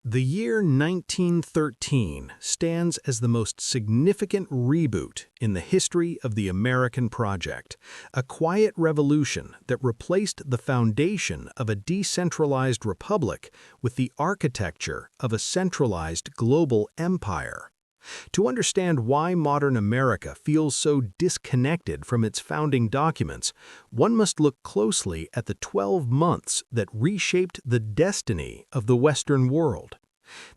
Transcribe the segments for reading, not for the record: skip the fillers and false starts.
The year 1913 stands as the most significant reboot in the history of the American project, a quiet revolution that replaced the foundation of a decentralized republic with the architecture of a centralized global empire. To understand why modern America feels so disconnected from its founding documents, one must look closely at the 12 months that reshaped the destiny of the Western world.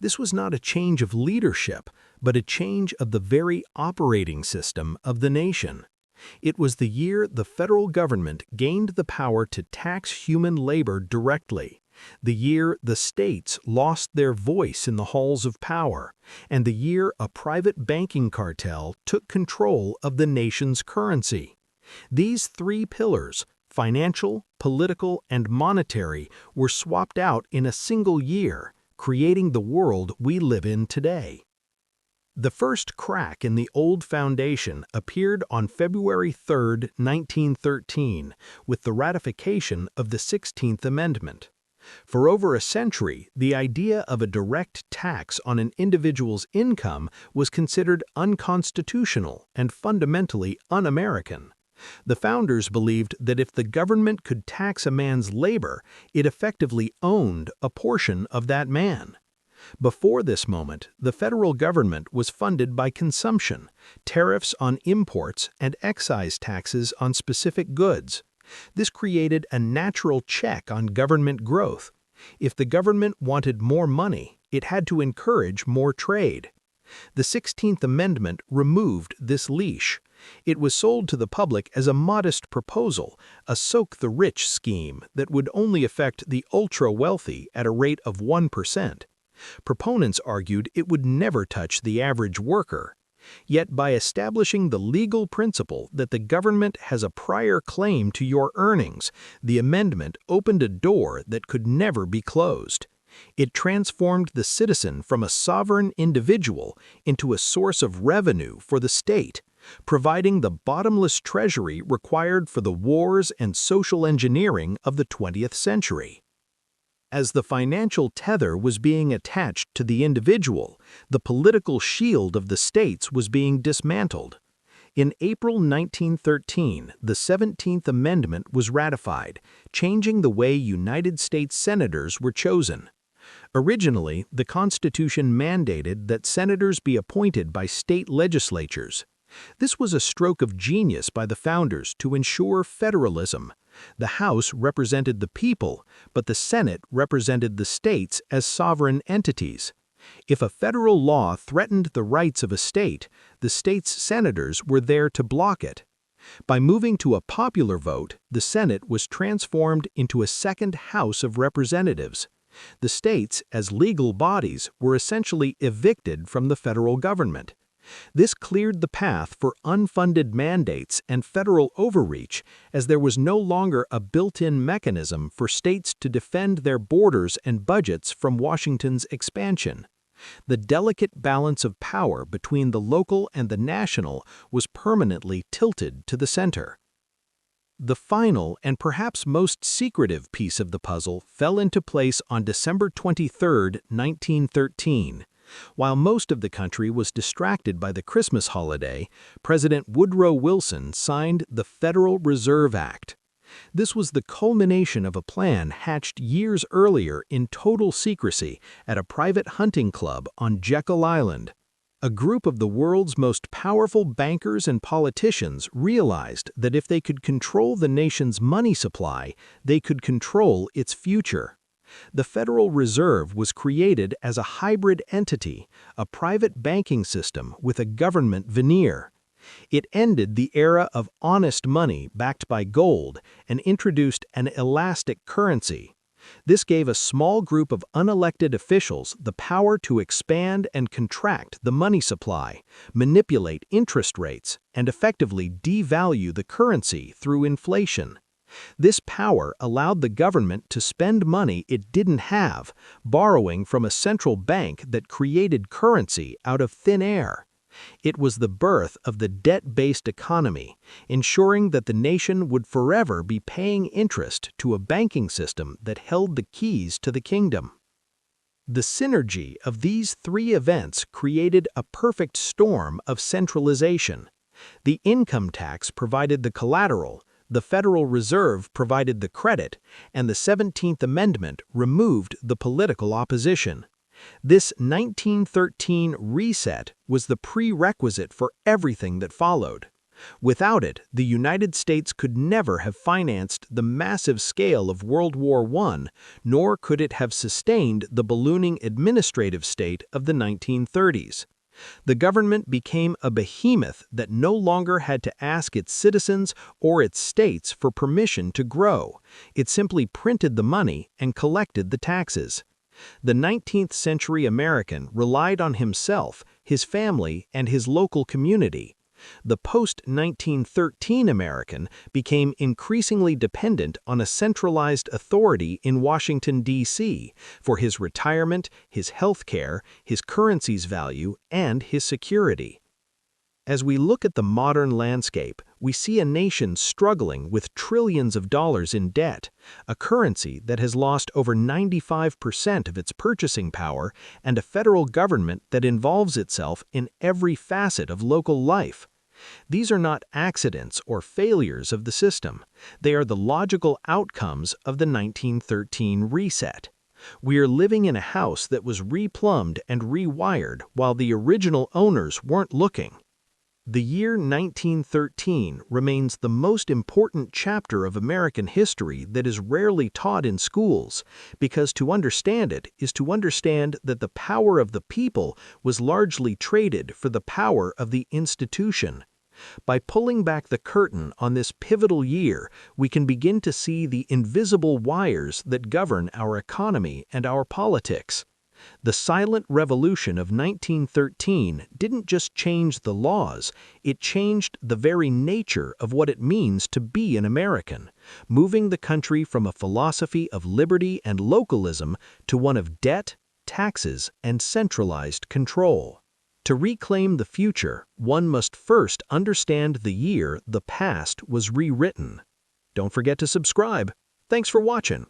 This was not a change of leadership, but a change of the very operating system of the nation. It was the year the federal government gained the power to tax human labor directly, the year the states lost their voice in the halls of power, and the year a private banking cartel took control of the nation's currency. These three pillars, financial, political, and monetary, were swapped out in a single year, creating the world we live in today. The first crack in the old foundation appeared on February 3, 1913, with the ratification of the 16th Amendment. For over a century, the idea of a direct tax on an individual's income was considered unconstitutional and fundamentally un-American. The founders believed that if the government could tax a man's labor, it effectively owned a portion of that man. Before this moment, the federal government was funded by consumption, tariffs on imports, and excise taxes on specific goods. This created a natural check on government growth. If the government wanted more money, it had to encourage more trade. The 16th Amendment removed this leash. It was sold to the public as a modest proposal, a soak-the-rich scheme that would only affect the ultra-wealthy at a rate of 1%. Proponents argued it would never touch the average worker. Yet by establishing the legal principle that the government has a prior claim to your earnings, the amendment opened a door that could never be closed. It transformed the citizen from a sovereign individual into a source of revenue for the state, providing the bottomless treasury required for the wars and social engineering of the 20th century. As the financial tether was being attached to the individual, the political shield of the states was being dismantled. In April 1913, the 17th Amendment was ratified, changing the way United States senators were chosen. Originally, the Constitution mandated that senators be appointed by state legislatures. This was a stroke of genius by the founders to ensure federalism. The House represented the people, but the Senate represented the states as sovereign entities. If a federal law threatened the rights of a state, the state's senators were there to block it. By moving to a popular vote, the Senate was transformed into a second House of Representatives. The states, as legal bodies, were essentially evicted from the federal government. This cleared the path for unfunded mandates and federal overreach, as there was no longer a built-in mechanism for states to defend their borders and budgets from Washington's expansion. The delicate balance of power between the local and the national was permanently tilted to the center. The final and perhaps most secretive piece of the puzzle fell into place on December 23, 1913. While most of the country was distracted by the Christmas holiday, President Woodrow Wilson signed the Federal Reserve Act. This was the culmination of a plan hatched years earlier in total secrecy at a private hunting club on Jekyll Island. A group of the world's most powerful bankers and politicians realized that if they could control the nation's money supply, they could control its future. The Federal Reserve was created as a hybrid entity, a private banking system with a government veneer. It ended the era of honest money backed by gold and introduced an elastic currency. This gave a small group of unelected officials the power to expand and contract the money supply, manipulate interest rates, and effectively devalue the currency through inflation. This power allowed the government to spend money it didn't have, borrowing from a central bank that created currency out of thin air. It was the birth of the debt-based economy, ensuring that the nation would forever be paying interest to a banking system that held the keys to the kingdom. The synergy of these three events created a perfect storm of centralization. The income tax provided the collateral, the Federal Reserve provided the credit, and the 17th Amendment removed the political opposition. This 1913 reset was the prerequisite for everything that followed. Without it, the United States could never have financed the massive scale of World War I, nor could it have sustained the ballooning administrative state of the 1930s. The government became a behemoth that no longer had to ask its citizens or its states for permission to grow. It simply printed the money and collected the taxes. The 19th century American relied on himself, his family, and his local community. The post-1913 American became increasingly dependent on a centralized authority in Washington, D.C. for his retirement, his health care, his currency's value, and his security. As we look at the modern landscape, we see a nation struggling with trillions of dollars in debt, a currency that has lost over 95% of its purchasing power, and a federal government that involves itself in every facet of local life. These are not accidents or failures of the system. They are the logical outcomes of the 1913 reset. We are living in a house that was replumbed and rewired while the original owners weren't looking. The year 1913 remains the most important chapter of American history that is rarely taught in schools, because to understand it is to understand that the power of the people was largely traded for the power of the institution. By pulling back the curtain on this pivotal year, we can begin to see the invisible wires that govern our economy and our politics. The silent revolution of 1913 didn't just change the laws, it changed the very nature of what it means to be an American, moving the country from a philosophy of liberty and localism to one of debt, taxes, and centralized control. To reclaim the future, one must first understand the year the past was rewritten. Don't forget to subscribe. Thanks for watching.